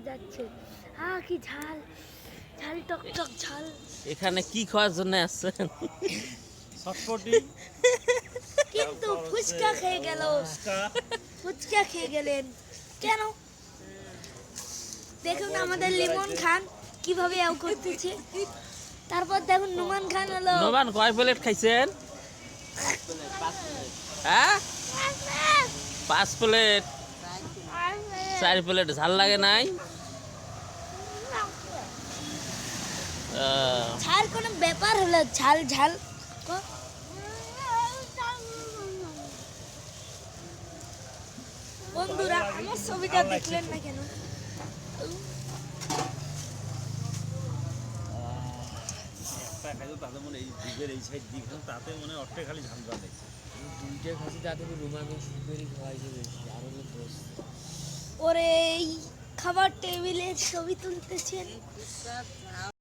যাচ্ছে। কি ঝাল, ঝাল টক ঝাল। এখানে কি খাওয়ার জন্য আসছেন? চটপটি কিন্তু ফুচকা খেয়ে গেল। ফুচকা খেয়ে গেলেন কেন? দেখুন আমাদের লিমন খান কিভাবে এও করতেছে। তারপর দেখুন নুমান খান হলো। নোমান কয় প্লেট খাইছেন? হ্যাঁ 5 প্লেট। 4 প্লেট ঝাল লাগে নাই? ঝাল কোনো ব্যাপার হলো? ঝাল ঝাল বন্ধুরা আমার ছবিটা দেখলেন না কেন? তাতে মনে এই দিকের এই সাইড দিক তাতে মনে অট্টে খালি ঝাল বাঁধে। দুইটা খাসি তাতে রুমাকে সুপারি খাওয়াইছে বেশি আর হলো দোষ। ওরে এই খাবার টেবিলে ছবি তুলতেছেন।